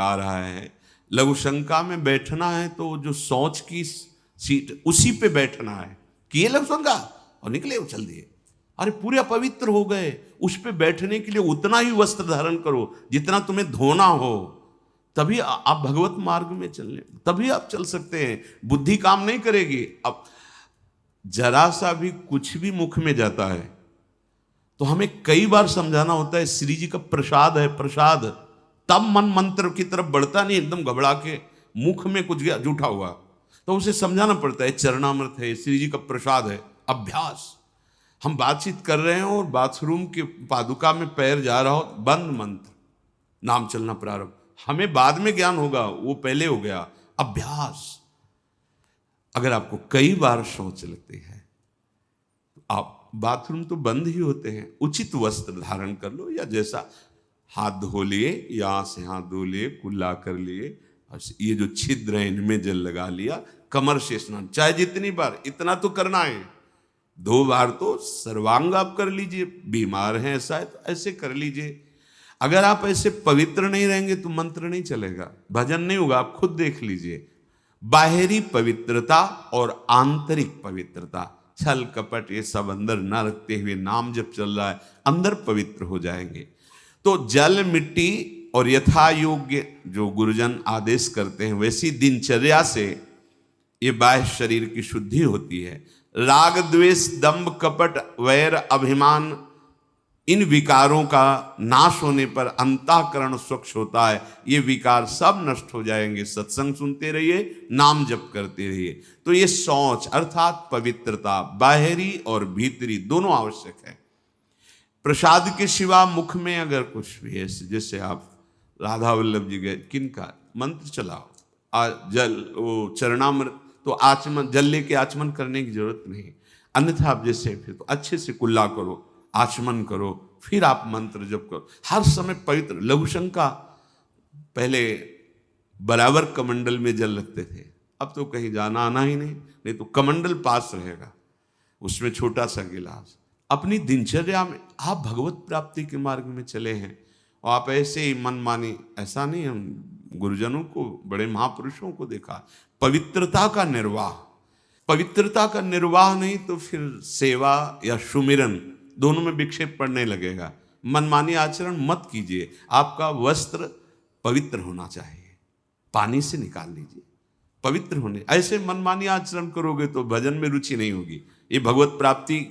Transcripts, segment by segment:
आ रहा है। लघु शंका में बैठना है तो जो शौच की सीट उसी पे बैठना है। किए लघु शंका और निकले उछल दिए। अरे पूरे अपवित्र हो गए। उस पे बैठने के लिए उतना ही वस्त्र धारण करो जितना तुम्हें धोना हो, तभी आप भगवत मार्ग में चलने, तभी आप चल सकते हैं। बुद्धि काम नहीं करेगी। अब जरा सा भी कुछ भी मुख में जाता है तो हमें कई बार समझाना होता है, श्री जी का प्रसाद है, प्रसाद। तब मन मंत्र की तरफ बढ़ता नहीं, एकदम घबरा के मुख में कुछ गया जूठा हुआ तो उसे समझाना पड़ता है, चरणामृत है, श्री जी का प्रसाद है। अभ्यास। हम बातचीत कर रहे हैं और बाथरूम के पादुका में पैर जा रहा हो, बंद मंत्र, नाम चलना प्रारंभ। हमें बाद में ज्ञान होगा, वो पहले हो गया। अभ्यास। अगर आपको कई बार शौच लगती है, आप बाथरूम तो बंद ही होते हैं, उचित वस्त्र धारण कर लो, या जैसा हाथ धो लिए, यहाँ से हाथ धो लिए, कुल्ला कर लिए, और ये जो छिद्र है इनमें जल लगा लिया, कमर से स्नान, चाहे जितनी बार, इतना तो करना है। 2 बार तो सर्वांग आप कर लीजिए। बीमार हैं ऐसा है तो ऐसे कर लीजिए। अगर आप ऐसे पवित्र नहीं रहेंगे तो मंत्र नहीं चलेगा, भजन नहीं होगा। आप खुद देख लीजिए, बाहरी पवित्रता और आंतरिक पवित्रता, छल कपट ये सब अंदर न रखते हुए नाम जब चल रहा है, अंदर पवित्र हो जाएंगे। तो जल मिट्टी और यथा योग्य जो गुरुजन आदेश करते हैं वैसी दिनचर्या से ये बाह्य शरीर की शुद्धि होती है। राग द्वेष दंभ कपट वैर अभिमान, इन विकारों का नाश होने पर अंतःकरण स्वच्छ होता है। ये विकार सब नष्ट हो जाएंगे। सत्संग सुनते रहिए, नाम जप करते रहिए। तो ये शौच अर्थात पवित्रता, बाहरी और भीतरी दोनों आवश्यक है। प्रसाद के सिवा मुख में अगर कुछ भी है, जैसे आप राधा वल्लभ जी गए, किनका मंत्र चलाओ, जल वो चरणामृत, तो आचमन, जल लेके आचमन करने की जरूरत नहीं। अन्यथा आप जैसे फिर तो अच्छे से कुल्ला करो, आचमन करो, फिर आप मंत्र जप करो। हर समय पवित्र। लघु शंका पहले बराबर कमंडल में जल रखते थे, अब तो कहीं जाना आना ही नहीं तो कमंडल पास रहेगा, उसमें छोटा सा गिलास। अपनी दिनचर्या में आप भगवत प्राप्ति के मार्ग में चले हैं और आप ऐसे ही मनमानी, ऐसा नहीं। हम गुरुजनों को, बड़े महापुरुषों को देखा, पवित्रता का निर्वाह। पवित्रता का निर्वाह नहीं तो फिर सेवा या सुमिरन दोनों में विक्षेप पड़ने लगेगा। मनमानी आचरण मत कीजिए। आपका वस्त्र पवित्र होना चाहिए, पानी से निकाल लीजिए, पवित्र होने। ऐसे मनमानी आचरण करोगे तो भजन में रुचि नहीं होगी। ये भगवत प्राप्ति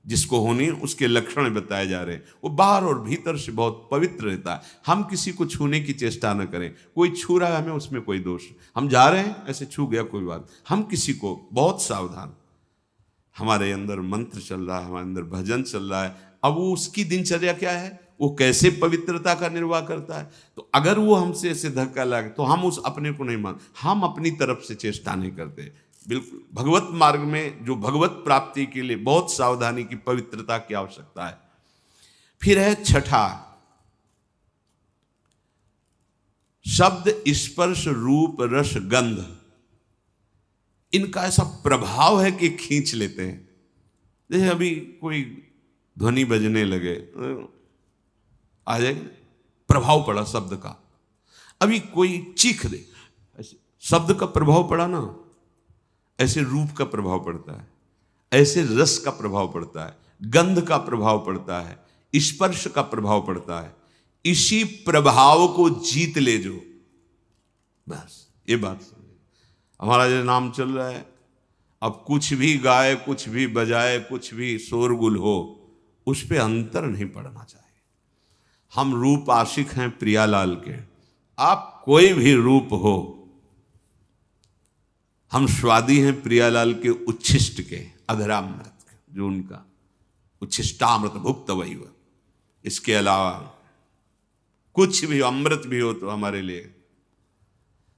जिसको होनी उसके लक्षण बताए जा रहे हैं। वो बाहर और भीतर से बहुत पवित्र रहता है। हम किसी को छूने की चेष्टा न करें। कोई छू रहा है हमें, उसमें कोई दोष, हम जा रहे हैं ऐसे छू गया कोई बात, हम किसी को बहुत सावधान। हमारे अंदर मंत्र चल रहा है, हमारे अंदर भजन चल रहा है। अब वो उसकी दिनचर्या क्या है, वो कैसे पवित्रता का निर्वाह करता है। तो अगर वो हमसे ऐसे धक्का लगे तो हम उस अपने को नहीं मान, हम अपनी तरफ से चेष्टा नहीं करते। बिल्कुल भगवत मार्ग में जो भगवत प्राप्ति के लिए बहुत सावधानी की, पवित्रता की आवश्यकता है। फिर है छठा, शब्द स्पर्श रूप रस गंध, इनका ऐसा प्रभाव है कि खींच लेते हैं। जैसे अभी कोई ध्वनि बजने लगे, आ जाएगा, प्रभाव पड़ा शब्द का। अभी कोई चीख दे, ऐसे शब्द का प्रभाव पड़ा ना, ऐसे रूप का प्रभाव पड़ता है, ऐसे रस का प्रभाव पड़ता है, गंध का प्रभाव पड़ता है, स्पर्श का प्रभाव पड़ता है। इसी प्रभाव को जीत ले जो, बस ये बात समझे। हमारा जो नाम चल रहा है, अब कुछ भी गाए, कुछ भी बजाए, कुछ भी शोरगुल हो, उस पे अंतर नहीं पड़ना चाहिए। हम रूप आशिक हैं प्रियालाल के, आप कोई भी रूप हो, हम स्वादी हैं प्रियालाल के उच्छिष्ट के, अधरामृत के, जो उनका उच्छिष्टामृत भुक्त वही हुआ। इसके अलावा कुछ भी अमृत भी हो तो हमारे लिए,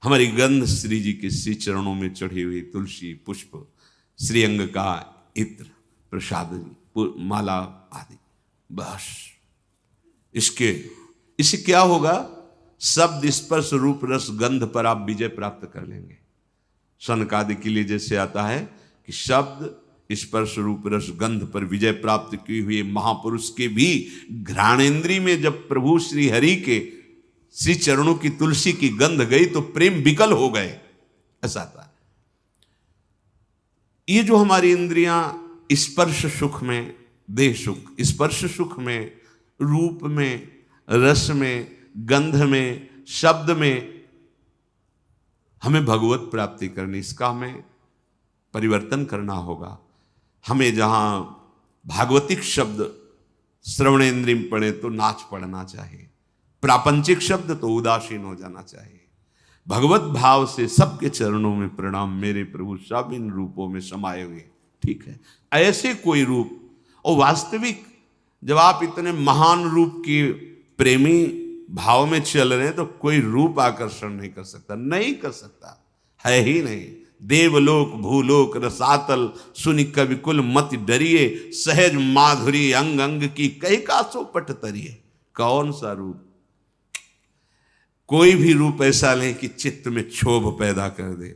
हमारी गंध श्री जी के श्री चरणों में चढ़ी हुई तुलसी पुष्प, श्रीअंग का इत्र, प्रसाद, माला आदि, बस। इससे क्या होगा, शब्द स्पर्श रूप रस गंध पर आप विजय प्राप्त कर लेंगे। सनकादि के लिए जैसे आता है कि शब्द स्पर्श रूप रस गंध पर विजय प्राप्त किए हुए महापुरुष के भी घ्राणेन्द्रिय में जब प्रभु श्री हरि के श्री चरणों की तुलसी की गंध गई तो प्रेम विकल हो गए, ऐसा था। ये जो हमारी इंद्रियां स्पर्श सुख में, देह सुख, स्पर्श सुख में, रूप में, रस में, गंध में, शब्द में हमें भगवत प्राप्ति करनी, इसका हमें परिवर्तन करना होगा। हमें जहां भागवतिक शब्द श्रवणेन्द्रिय में पड़े तो नाच पड़ना चाहिए, प्रापंचिक शब्द तो उदासीन हो जाना चाहिए। भगवत भाव से सबके चरणों में प्रणाम, मेरे प्रभु सब इन रूपों में समाये हुए, ठीक है। ऐसे कोई रूप, और वास्तविक जब आप इतने महान रूप के प्रेमी भाव में चल रहे हैं तो कोई रूप आकर्षण नहीं कर सकता, नहीं कर सकता, है ही नहीं। देवलोक भूलोक रसातल सुनि कवि कुल मत डरिए, सहज माधुरी अंग अंग की कई कासो पट तरिए। कौन सा रूप? कोई भी रूप ऐसा नहीं कि चित्त में क्षोभ पैदा कर दे।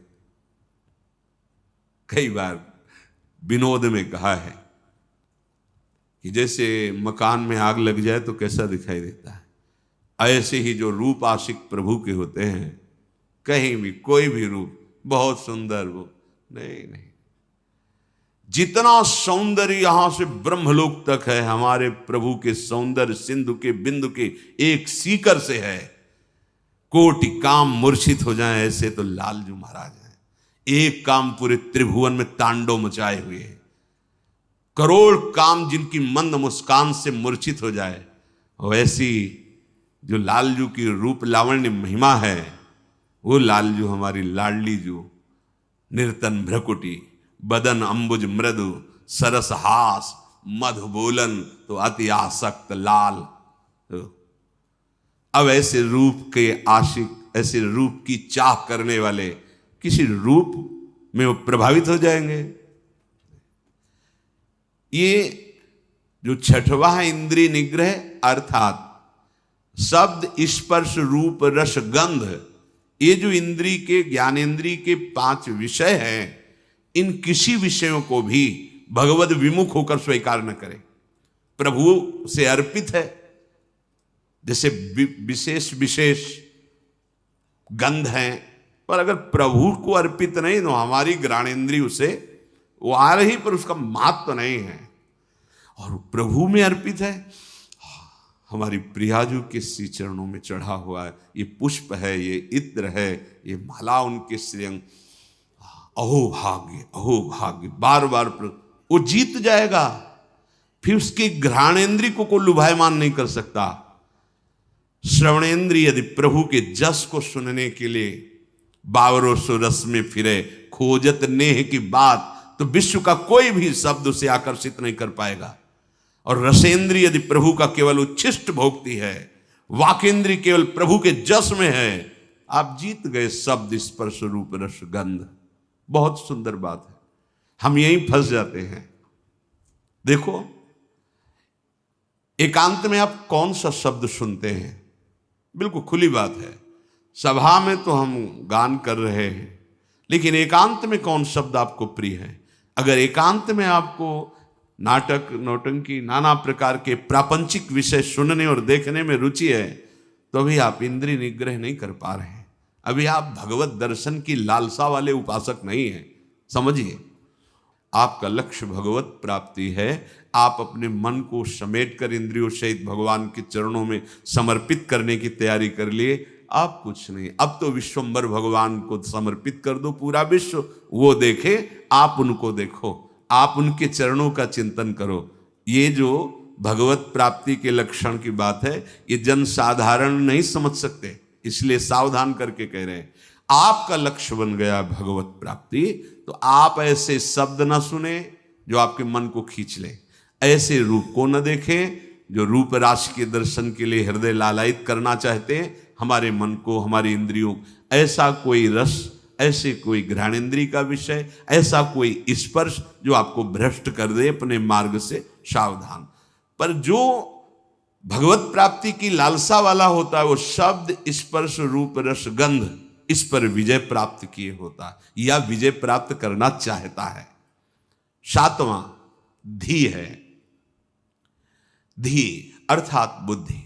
कई बार विनोद में कहा है कि जैसे मकान में आग लग जाए तो कैसा दिखाई देता है, ऐसे ही जो रूप आशिक प्रभु के होते हैं, कहीं भी कोई भी रूप बहुत सुंदर वो नहीं। जितना सौंदर्य यहां से ब्रह्मलोक तक है, हमारे प्रभु के सौंदर्य सिंधु के बिंदु के एक सीकर से है। कोटि काम मूर्छित हो जाए ऐसे तो लालजू महाराज हैं। एक काम पूरे त्रिभुवन में तांडव मचाए हुए है। करोड़ काम जिनकी मंद मुस्कान से मूर्छित हो जाए, वैसी जो लालजू की रूप लावण्य महिमा है, वो लालजू हमारी लाडली जू, निर्तन भ्रकुटी, बदन अंबुज मृदु, सरस हास, मधु बोलन तो अति आसक्त लाल। अब ऐसे रूप के आशिक, ऐसे रूप की चाह करने वाले किसी रूप में वो प्रभावित हो जाएंगे। ये जो छठवां है इंद्रिय निग्रह, अर्थात शब्द स्पर्श रूप रस गंध, ये जो इंद्रिय के ज्ञानेन्द्रिय के 5 विषय हैं, इन किसी विषयों को भी भगवद विमुख होकर स्वीकार न करें। प्रभु से अर्पित है, जैसे विशेष विशेष गंध हैं, पर अगर प्रभु को अर्पित नहीं तो हमारी घ्राणेन्द्रिय उसे वो आ रही पर उसका महत्व तो नहीं है। और प्रभु में अर्पित है, हमारी प्रियाजू के श्री चरणों में चढ़ा हुआ है, ये पुष्प है, ये इत्र है, ये माला उनके श्रीअंग, अहो भाग्य, बार बार वो जीत जाएगा। फिर उसके घ्राणेन्द्रिय को लुभायमान नहीं कर सकता। श्रवणेन्द्रिय यदि प्रभु के जस को सुनने के लिए बावरों सो रस में फिरे, खोजत नेह की बात, तो विश्व का कोई भी शब्द उसे आकर्षित नहीं कर पाएगा। और रसेंद्रिय यदि प्रभु का केवल उच्छिष्ट भोगती है, वाकेंद्रिय केवल प्रभु के जस में है, आप जीत गए शब्द स्पर्श रूप रस गंध। बहुत सुंदर बात है, हम यहीं फंस जाते हैं। देखो, एकांत में आप कौन सा शब्द सुनते हैं? बिल्कुल खुली बात है, सभा में तो हम गान कर रहे हैं, लेकिन एकांत में कौन शब्द आपको प्रिय है? अगर एकांत में आपको नाटक, नौटंकी, नाना प्रकार के प्रापंचिक विषय सुनने और देखने में रुचि है, तो अभी आप इंद्रिय निग्रह नहीं कर पा रहे हैं। अभी आप भगवत दर्शन की लालसा वाले उपासक नहीं हैं। समझिए, आपका लक्ष्य भगवत प्राप्ति है। आप अपने मन को समेट कर इंद्रियों सहित भगवान के चरणों में समर्पित करने की तैयारी कर लिए। आप कुछ नहीं, अब तो विश्वम्बर भगवान को समर्पित कर दो। पूरा विश्व वो देखे, आप उनको देखो, आप उनके चरणों का चिंतन करो। ये जो भगवत प्राप्ति के लक्षण की बात है, ये जन साधारण नहीं समझ सकते, इसलिए सावधान करके कह रहे हैं। आपका लक्ष्य बन गया भगवत प्राप्ति, तो आप ऐसे शब्द ना सुने जो आपके मन को खींच ले, ऐसे रूप को न देखें जो रूप राशि के दर्शन के लिए हृदय लालायित करना चाहते हैं हमारे मन को, हमारी इंद्रियों। ऐसा कोई रस, ऐसे कोई घ्राणेन्द्रिय का विषय, ऐसा कोई स्पर्श जो आपको भ्रष्ट कर दे अपने मार्ग से, सावधान। पर जो भगवत प्राप्ति की लालसा वाला होता है, वो शब्द स्पर्श रूप रस गंध इस पर विजय प्राप्त किए होता है या विजय प्राप्त करना चाहता है। 7वां धी है। धी अर्थात बुद्धि।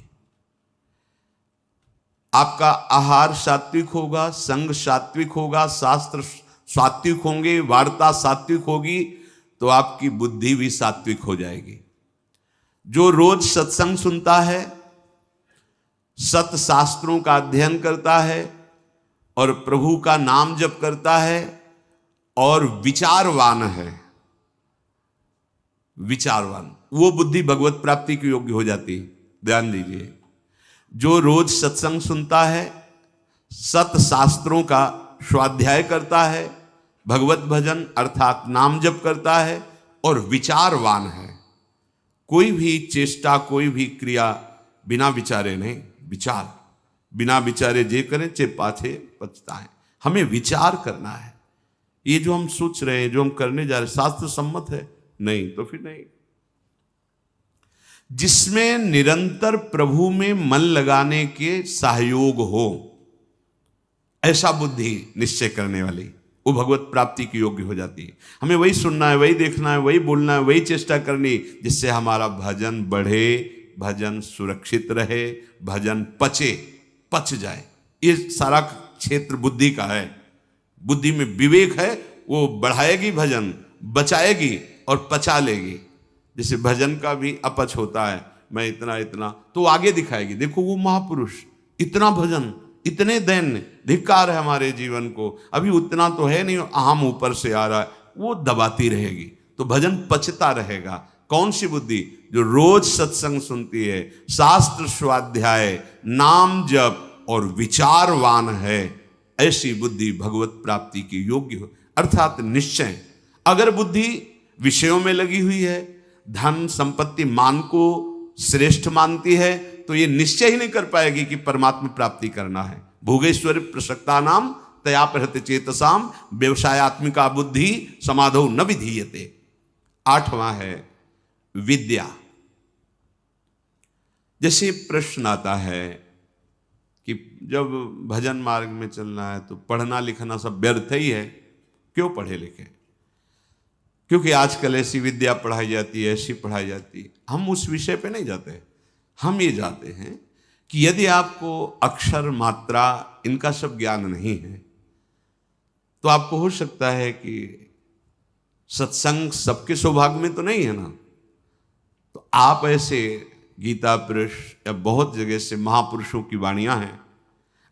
आपका आहार सात्विक होगा, संग सात्विक होगा, शास्त्र सात्विक होंगे, वार्ता सात्विक होगी, तो आपकी बुद्धि भी सात्विक हो जाएगी। जो रोज सत्संग सुनता है, सत शास्त्रों का अध्ययन करता है और प्रभु का नाम जप करता है और विचारवान है, विचारवान, वो बुद्धि भगवत प्राप्ति के योग्य हो जाती है। ध्यान दीजिए, जो रोज सत्संग सुनता है, सत शास्त्रों का स्वाध्याय करता है, भगवत भजन अर्थात नाम जप करता है और विचारवान है, कोई भी चेष्टा, कोई भी क्रिया बिना विचारे नहीं, विचार बिना विचारे जे करें चे पाछे पछताएं। हमें विचार करना है, ये जो हम सोच रहे हैं, जो हम करने जा रहे हैं, शास्त्र सम्मत है? नहीं, तो फिर नहीं। जिसमें निरंतर प्रभु में मन लगाने के सहयोग हो, ऐसा बुद्धि निश्चय करने वाली, वो भगवत प्राप्ति की योग्य हो जाती है। हमें वही सुनना है, वही देखना है, वही बोलना है, वही चेष्टा करनी, जिससे हमारा भजन बढ़े, भजन सुरक्षित रहे, भजन पच जाए। ये सारा क्षेत्र बुद्धि का है। बुद्धि में विवेक है, वो बढ़ाएगी भजन, बचाएगी और पचा लेगी। जैसे भजन का भी अपच होता है, मैं इतना इतना, तो आगे दिखाएगी, देखो वो महापुरुष इतना भजन, इतने दैन्य, धिक्कार है हमारे जीवन को, अभी उतना तो है नहीं, आम ऊपर से आ रहा है, वो दबाती रहेगी, तो भजन पचता रहेगा। कौन सी बुद्धि? जो रोज सत्संग सुनती है, शास्त्र स्वाध्याय, नाम जप और विचारवान है, ऐसी बुद्धि भगवत प्राप्ति की योग्य हो, अर्थात निश्चय। अगर बुद्धि विषयों में लगी हुई है, धन संपत्ति मान को श्रेष्ठ मानती है, तो ये निश्चय ही नहीं कर पाएगी कि परमात्मा प्राप्ति करना है। भोगेश्वर प्रसक्ता नाम तया प्रहत चेतसाम व्यवसायत्मिका बुद्धि समाधौ न विधीयते। 8वां है विद्या। जैसे प्रश्न आता है कि जब भजन मार्ग में चलना है तो पढ़ना लिखना सब व्यर्थ ही है, क्यों पढ़े लिखे? क्योंकि आजकल ऐसी विद्या पढ़ाई जाती है, ऐसी पढ़ाई जाती है। हम उस विषय पे नहीं जाते, हम ये जाते हैं कि यदि आपको अक्षर मात्रा इनका सब ज्ञान नहीं है, तो आपको हो सकता है कि सत्संग सबके सौभाग्य में तो नहीं है ना, तो आप ऐसे गीता पुरुष या बहुत जगह से महापुरुषों की वाणियां हैं,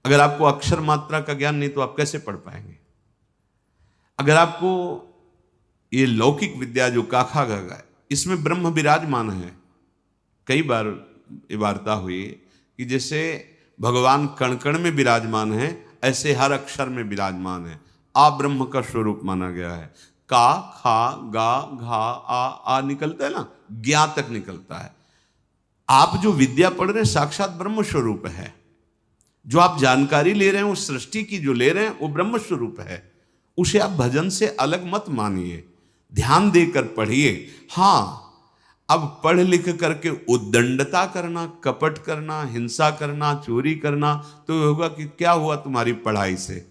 अगर आपको अक्षर मात्रा का ज्ञान नहीं तो आप कैसे पढ़ पाएंगे? अगर आपको ये लौकिक विद्या जो काखा गागा है, इसमें ब्रह्म विराजमान है। कई बार ये वार्ता हुई कि जैसे भगवान कण कण में विराजमान है, ऐसे हर अक्षर में विराजमान है। आ ब्रह्म का स्वरूप माना गया है। का, खा, गा, घा, आ निकलता है ना, ज्ञा तक निकलता है। आप जो विद्या पढ़ रहे हैं साक्षात ब्रह्म स्वरूप है। जो आप जानकारी ले रहे हैं, उस सृष्टि की जो ले रहे हैं, वो ब्रह्म स्वरूप है। उसे आप भजन से अलग मत मानिए, ध्यान देकर पढ़िए। हाँ, अब पढ़ लिख करके उद्दंडता करना, कपट करना, हिंसा करना, चोरी करना, तो होगा कि क्या हुआ तुम्हारी पढ़ाई से?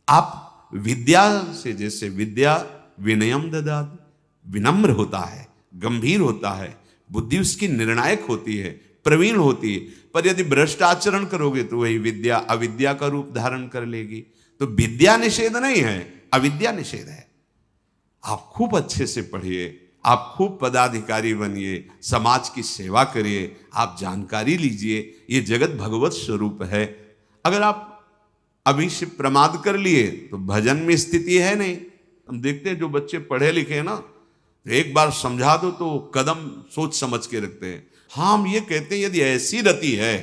आप विद्या से, जैसे विद्या विनयम ददाति, विनम्र होता है, गंभीर होता है, बुद्धि उसकी निर्णायक होती है, प्रवीण होती है। पर यदि भ्रष्ट आचरण करोगे तो वही विद्या अविद्या का रूप धारण कर लेगी। तो विद्या निषेध नहीं है, अविद्या निषेध है। आप खूब अच्छे से पढ़िए, आप खूब पदाधिकारी बनिए, समाज की सेवा करिए, आप जानकारी लीजिए, ये जगत भगवत स्वरूप है। अगर आप अभी से प्रमाद कर लिए तो भजन में स्थिति है नहीं। हम देखते हैं जो बच्चे पढ़े लिखे हैं ना, एक बार समझा दो तो कदम सोच समझ के रखते हैं। हाँ, हम ये कहते हैं यदि ऐसी रति है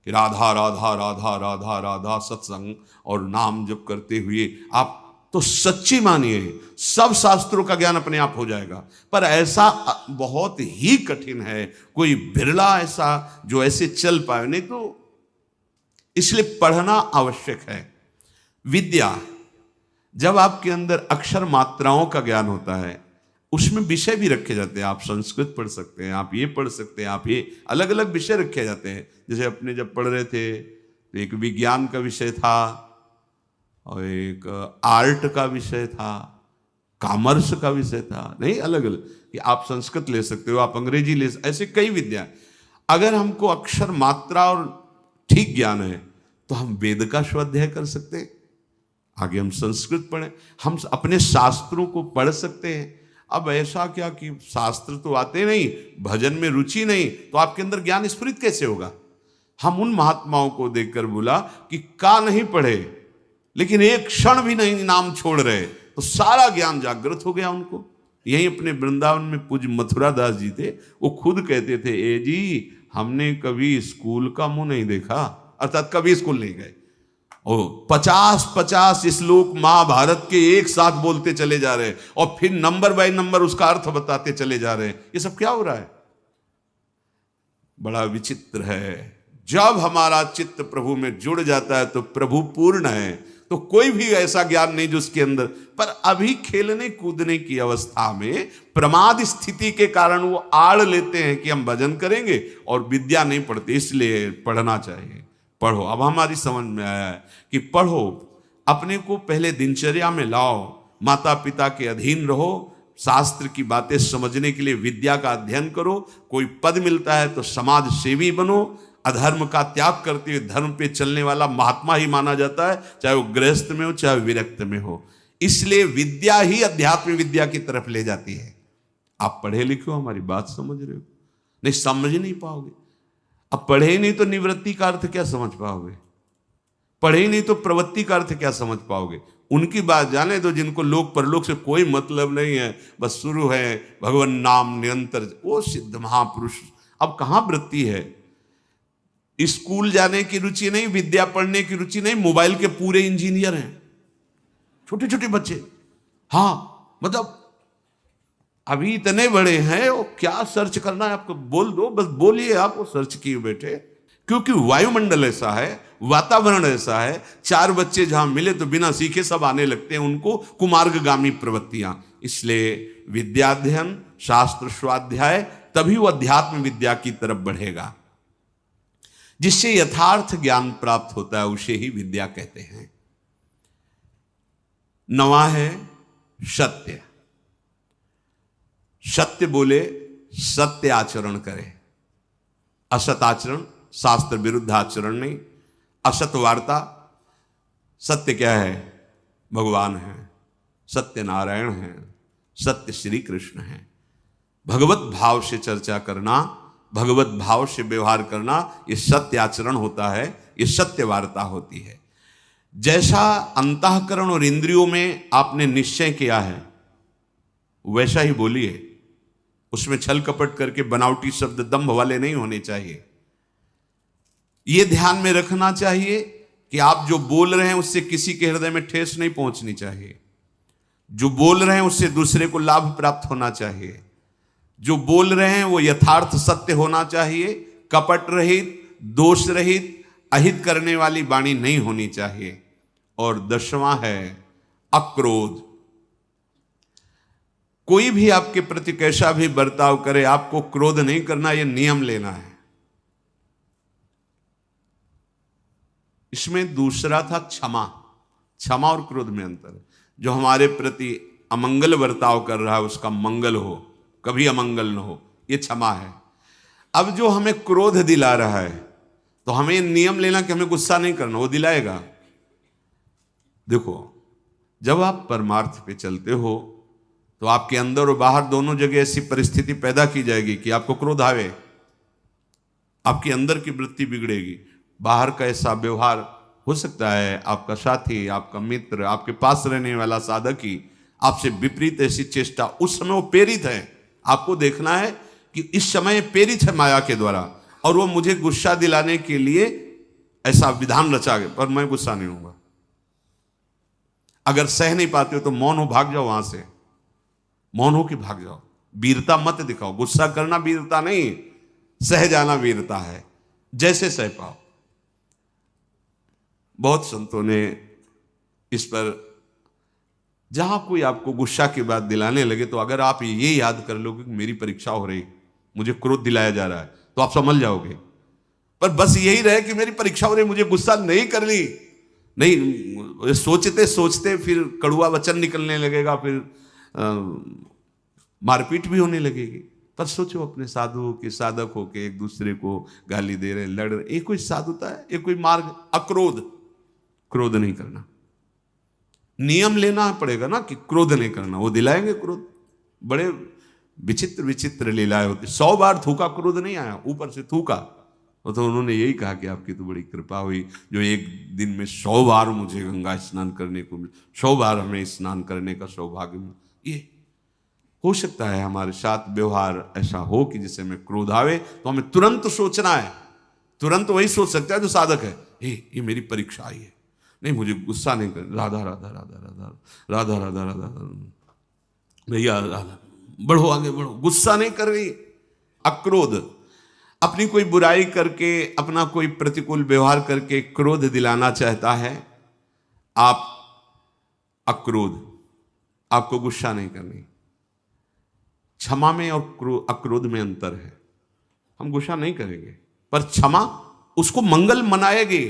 कि राधा राधा राधा राधा राधा सत्संग और नाम जप करते हुए आप, तो सच्ची मानिए सब शास्त्रों का ज्ञान अपने आप हो जाएगा। पर ऐसा बहुत ही कठिन है, कोई बिरला ऐसा जो ऐसे चल पाए, नहीं तो इसलिए पढ़ना आवश्यक है। विद्या, जब आपके अंदर अक्षर मात्राओं का ज्ञान होता है, उसमें विषय भी रखे जाते हैं। आप संस्कृत पढ़ सकते हैं, आप ये पढ़ सकते हैं, आप ये अलग अलग विषय रखे जाते हैं। जैसे अपने जब पढ़ रहे थे तो एक विज्ञान का विषय था और एक आर्ट का विषय था, कॉमर्स का विषय था, नहीं अलग अलग, कि आप संस्कृत ले सकते हो, आप अंग्रेजी ले सकते, ऐसे कई विद्या। अगर हमको अक्षर मात्रा और ठीक ज्ञान है तो हम वेद का स्वाध्याय कर सकते हैं, आगे हम संस्कृत पढ़ें, हम अपने शास्त्रों को पढ़ सकते हैं। अब ऐसा क्या कि शास्त्र तो आते नहीं, भजन में रुचि नहीं, तो आपके अंदर ज्ञान स्फुरित कैसे होगा? हम उन महात्माओं को देखकर बोला कि का नहीं पढ़े लेकिन एक क्षण भी नहीं नाम छोड़ रहे, तो सारा ज्ञान जागृत हो गया उनको। यही अपने वृंदावन में पूज्य मथुरा दास जी थे, वो खुद कहते थे, ए जी हमने कभी स्कूल का मुंह नहीं देखा, अर्थात कभी स्कूल नहीं गए, और 50-50 श्लोक महाभारत के एक साथ बोलते चले जा रहे और फिर नंबर बाय नंबर उसका अर्थ बताते चले जा रहे हैं। ये सब क्या हो रहा है? बड़ा विचित्र है। जब हमारा चित्त प्रभु में जुड़ जाता है तो प्रभु पूर्ण है, तो कोई भी ऐसा ज्ञान नहीं जो उसके अंदर, पर अभी खेलने कूदने की अवस्था में प्रमाद स्थिति के कारण वो आड़ लेते हैं कि हम भजन करेंगे और विद्या नहीं पढ़ते, इसलिए पढ़ना चाहिए। पढ़ो, अब हमारी समझ में आया है कि पढ़ो, अपने को पहले दिनचर्या में लाओ, माता पिता के अधीन रहो, शास्त्र की बातें समझने के लिए विद्या का अध्ययन करो, कोई पद मिलता है तो समाज सेवी बनो, अधर्म का त्याग करते हुए धर्म पे चलने वाला महात्मा ही माना जाता है, चाहे वो गृहस्थ में हो चाहे विरक्त में हो। इसलिए विद्या ही अध्यात्म विद्या की तरफ ले जाती है। आप पढ़े लिखे हो, हमारी बात समझ रहे हो? नहीं समझ नहीं पाओगे। अब पढ़े ही नहीं तो निवृत्ति का अर्थ क्या समझ पाओगे? पढ़े ही नहीं तो प्रवृत्ति का अर्थ क्या समझ पाओगे? उनकी बात जाने दो जिनको लोक परलोक से कोई मतलब नहीं है, बस शुरू है भगवान नाम निरंतर, वो सिद्ध महापुरुष। अब कहां वृत्ति है? स्कूल जाने की रुचि नहीं, विद्या पढ़ने की रुचि नहीं, मोबाइल के पूरे इंजीनियर हैं छोटे छोटे बच्चे। हाँ मतलब अभी इतने बड़े हैं, वो क्या सर्च करना है आपको बोल दो, बस बोलिए, आप वो सर्च किए बैठे। क्योंकि वायुमंडल ऐसा है, वातावरण ऐसा है, 4 बच्चे जहां मिले तो बिना सीखे सब आने लगते हैं, उनको कुमार्गगामी प्रवृत्तियां। इसलिए विद्याध्ययन, शास्त्र स्वाध्याय, तभी वो अध्यात्म विद्या की तरफ बढ़ेगा। जिससे यथार्थ ज्ञान प्राप्त होता है उसे ही विद्या कहते हैं। नवा है सत्य। सत्य बोले, सत्य आचरण करे, असत आचरण, शास्त्र विरुद्ध आचरण नहीं। असत वार्ता, सत्य क्या है? भगवान है, सत्य नारायण है, सत्य श्री कृष्ण है। भगवत भाव से चर्चा करना, भगवत भाव से व्यवहार करना, ये सत्य आचरण होता है, ये सत्य वार्ता होती है। जैसा अंतःकरण और इंद्रियों में आपने निश्चय किया है वैसा ही बोलिए। उसमें छल कपट करके बनावटी शब्द दंभ वाले नहीं होने चाहिए। यह ध्यान में रखना चाहिए कि आप जो बोल रहे हैं उससे किसी के हृदय में ठेस नहीं पहुंचनी चाहिए। जो बोल रहे हैं उससे दूसरे को लाभ प्राप्त होना चाहिए। जो बोल रहे हैं वो यथार्थ सत्य होना चाहिए, कपट रहित, दोष रहित, अहित करने वाली वाणी नहीं होनी चाहिए। और 10वां है अक्रोध। कोई भी आपके प्रति कैसा भी बर्ताव करे, आपको क्रोध नहीं करना, यह नियम लेना है। इसमें दूसरा था क्षमा। क्षमा और क्रोध में अंतर है। जो हमारे प्रति अमंगल बर्ताव कर रहा है उसका मंगल हो, कभी अमंगल न हो, यह क्षमा है। अब जो हमें क्रोध दिला रहा है तो हमें नियम लेना कि हमें गुस्सा नहीं करना, वो दिलाएगा। देखो, जब आप परमार्थ पे चलते हो तो आपके अंदर और बाहर दोनों जगह ऐसी परिस्थिति पैदा की जाएगी कि आपको क्रोध आवे, आपके अंदर की वृत्ति बिगड़ेगी। बाहर का ऐसा व्यवहार हो सकता है, आपका साथी, आपका मित्र, आपके पास रहने वाला साधक ही आपसे विपरीत ऐसी चेष्टा, उस समय वो प्रेरित है। आपको देखना है कि इस समय प्रेरित है माया के द्वारा, और वो मुझे गुस्सा दिलाने के लिए ऐसा विधान रचा गया, पर मैं गुस्सा नहीं होऊंगा। अगर सह नहीं पाते हो तो मौन हो, भाग जाओ वहां से, मौन हो कि भाग जाओ। वीरता मत दिखाओ। गुस्सा करना वीरता नहीं, सह जाना वीरता है, जैसे सह पाओ। बहुत संतों ने इस पर, जहां कोई आपको गुस्सा की बात दिलाने लगे तो अगर आप ये याद कर लोगे कि मेरी परीक्षा हो रही, मुझे क्रोध दिलाया जा रहा है, तो आप समझ जाओगे। पर बस यही रहे कि मेरी परीक्षा हो रही, मुझे गुस्सा नहीं कर ली, नहीं, सोचते सोचते फिर कड़ुआ वचन निकलने लगेगा, फिर मारपीट भी होने लगेगी। पर सोचो अपने साधु के साधक होके एक दूसरे को गाली दे रहे, लड़ रहे, ये कोई साधुता है? ये कोई मार्ग? अक्रोध, क्रोध नहीं करना। नियम लेना पड़ेगा ना कि क्रोध नहीं करना, वो दिलाएंगे क्रोध। बड़े विचित्र विचित्र लीलाएं होती। 100 बार थूका, क्रोध नहीं आया, ऊपर से थूका। और तो उन्होंने यही कहा कि आपकी तो बड़ी कृपा हुई जो एक दिन में 100 बार मुझे गंगा स्नान करने को मिला, 100 बार हमें स्नान करने का सौभाग्य मिला। ये हो सकता है हमारे साथ व्यवहार ऐसा हो कि जिससे हमें क्रोध आवे तो हमें तुरंत सोचना है, तुरंत वही सोच सकता है जो साधक है, ये मेरी परीक्षा आई है, नहीं मुझे गुस्सा नहीं कर, राधा राधा राधा राधा राधा राधा राधा भैया राधा, बढ़ो आगे बढ़ो, गुस्सा नहीं कर रही। अक्रोध, अपनी कोई बुराई करके, अपना कोई प्रतिकूल व्यवहार करके क्रोध दिलाना चाहता है, आप अक्रोध, आपको गुस्सा नहीं करनी। क्षमा में और अक्रोध में अंतर है। हम गुस्सा नहीं करेंगे पर क्षमा उसको मंगल मनाएंगे,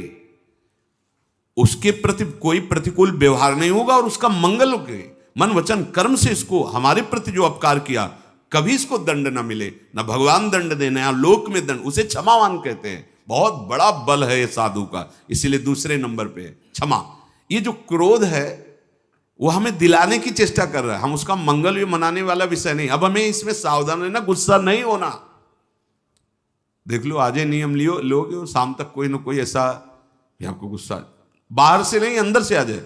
उसके प्रति कोई प्रतिकूल व्यवहार नहीं होगा और उसका मंगल होगा। मन वचन कर्म से इसको, हमारे प्रति जो अपकार किया, कभी इसको दंड ना मिले, ना भगवान दंड देना या लोक में दंड, उसे क्षमावान कहते हैं। बहुत बड़ा बल है ये साधु का, इसीलिए दूसरे नंबर पे है क्षमा। ये जो क्रोध है वो हमें दिलाने की चेष्टा कर रहा है, हम उसका मंगल भी मनाने वाला विषय नहीं। अब हमें इसमें सावधान रहना, गुस्सा नहीं होना। देख लो, आज नियम लियो लोगे, शाम तक कोई ना कोई ऐसा आपको गुस्सा बाहर से नहीं अंदर से आ जाए।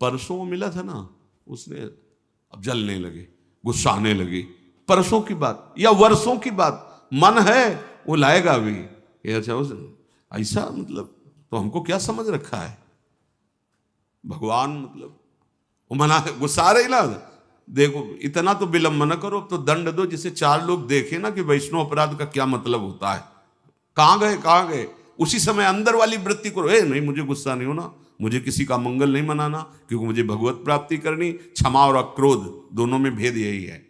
परसों मिला था ना, उसने अब जलने लगे, गुस्सा आने लगी, परसों की बात या वर्षों की बात, मन है वो लाएगा भी। अच्छा ऐसा मतलब, तो हमको क्या समझ रखा है भगवान, मतलब वो मना, गुस्सा रही ना, देखो इतना तो विलंब न करो, तो दंड दो जिसे 4 लोग देखे ना कि वैष्णव अपराध का क्या मतलब होता है। कहां गए, उसी समय अंदर वाली वृत्ति करो, नहीं मुझे गुस्सा नहीं होना, मुझे किसी का मंगल नहीं मनाना, क्योंकि मुझे भगवत प्राप्ति करनी। क्षमा और अक्रोध दोनों में भेद यही है।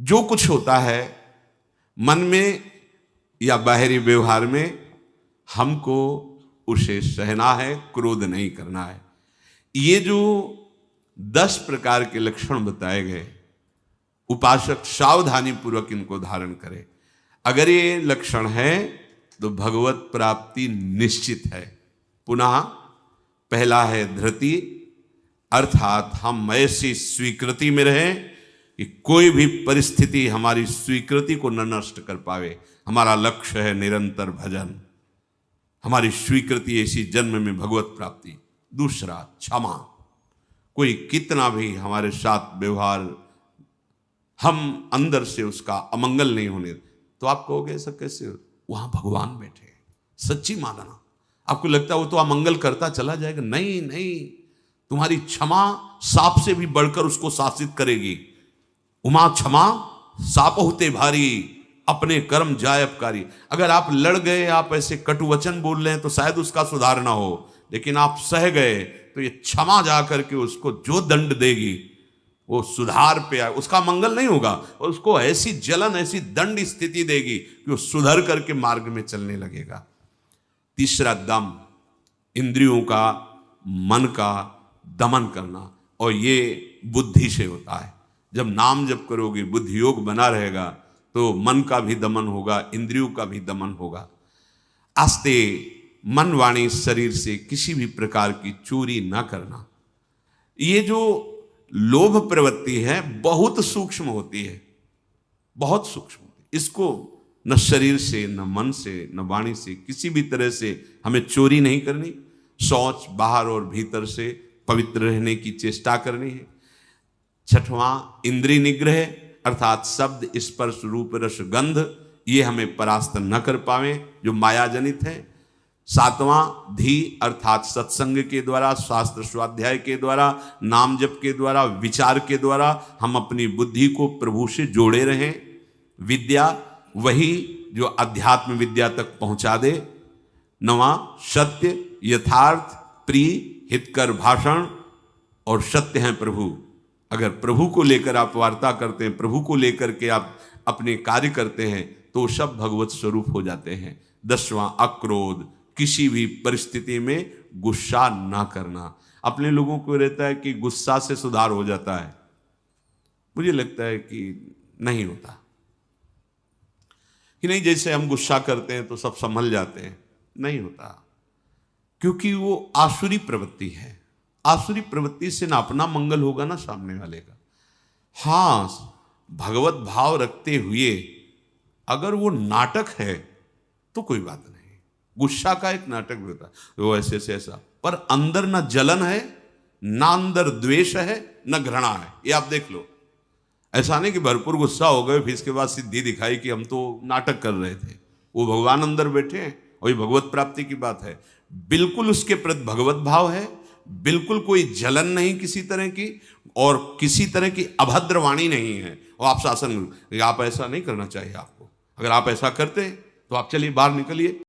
जो कुछ होता है मन में या बाहरी व्यवहार में, हमको उसे सहना है, क्रोध नहीं करना है। ये जो 10 प्रकार के लक्षण बताए गए, उपासक सावधानी पूर्वक इनको धारण करे। अगर ये लक्षण है तो भगवत प्राप्ति निश्चित है। पुनः पहला है धृति, अर्थात हम ऐसी स्वीकृति में रहें कि कोई भी परिस्थिति हमारी स्वीकृति को न नष्ट कर पावे। हमारा लक्ष्य है निरंतर भजन, हमारी स्वीकृति ऐसी जन्म में भगवत प्राप्ति। दूसरा क्षमा, कोई कितना भी हमारे साथ व्यवहार, हम अंदर से उसका अमंगल नहीं होने, तो आप कहोगे ऐसा कैसे, वहां भगवान बैठे, सच्ची मानना। आपको लगता है वो तो अमंगल करता चला जाएगा, नहीं, तुम्हारी क्षमा सांप से भी बढ़कर उसको शासित करेगी। उमा क्षमा साप होते भारी, अपने कर्म जाय अपकारी। अगर आप लड़ गए, आप ऐसे कटु वचन बोल रहे हैं तो शायद उसका सुधार ना हो, लेकिन आप सह गए तो ये क्षमा जा करके उसको जो दंड देगी वो सुधार पे आए, उसका मंगल नहीं होगा, और उसको ऐसी जलन, ऐसी दंड स्थिति देगी कि वो सुधर करके मार्ग में चलने लगेगा। तीसरा दम, इंद्रियों का, मन का दमन करना, और ये बुद्धि से होता है। जब नाम जप करोगे, बुद्धि योग बना रहेगा, तो मन का भी दमन होगा, इंद्रियों का भी दमन होगा। आस्ते मन वाणी शरीर से किसी भी प्रकार की चोरी ना करना। ये जो लोभ प्रवृत्ति है बहुत सूक्ष्म होती है, बहुत सूक्ष्म होती है। इसको न शरीर से, न मन से, न वाणी से, किसी भी तरह से हमें चोरी नहीं करनी। शौच बाहर और भीतर से पवित्र रहने की चेष्टा करनी है। छठवां इंद्रिय निग्रह, अर्थात शब्द, स्पर्श, रूप, रस, गंध, ये हमें परास्त न कर पावे जो माया जनित है। सातवां धी, अर्थात सत्संग के द्वारा, शास्त्र स्वाध्याय के द्वारा, नाम जप के द्वारा, विचार के द्वारा हम अपनी बुद्धि को प्रभु से जोड़े रहें। विद्या, वही जो अध्यात्म विद्या तक पहुंचा दे। नवा सत्य, यथार्थ, प्रिय, हितकर भाषण, और सत्य हैं प्रभु। अगर प्रभु को लेकर आप वार्ता करते हैं, प्रभु को लेकर के आप अपने कार्य करते हैं, तो सब भगवत स्वरूप हो जाते हैं। 10वां अक्रोध, किसी भी परिस्थिति में गुस्सा ना करना। अपने लोगों को रहता है कि गुस्सा से सुधार हो जाता है, मुझे लगता है कि नहीं होता। कि नहीं जैसे हम गुस्सा करते हैं तो सब संभल जाते हैं, नहीं होता, क्योंकि वो आसुरी प्रवृत्ति है। आसुरी प्रवृत्ति से ना अपना मंगल होगा ना सामने वाले का। हाँ, भगवत भाव रखते हुए अगर वो नाटक है तो कोई बात नहीं, गुस्सा का एक नाटक भी होता है, वो ऐसे से ऐसा, पर अंदर ना जलन है, ना अंदर द्वेष है, ना घृणा है। ये आप देख लो, ऐसा नहीं कि भरपूर गुस्सा हो गए फिर इसके बाद सिद्धि दिखाई कि हम तो नाटक कर रहे थे। वो भगवान अंदर बैठे हैं और ये भगवत प्राप्ति की बात है। बिल्कुल उसके प्रति भगवत भाव है, बिल्कुल कोई जलन नहीं किसी तरह की, और किसी तरह की अभद्र वाणी नहीं है। और आप शासन, आप ऐसा नहीं करना चाहिए आपको। अगर आप ऐसा करते तो आप चलिए बाहर निकलिए।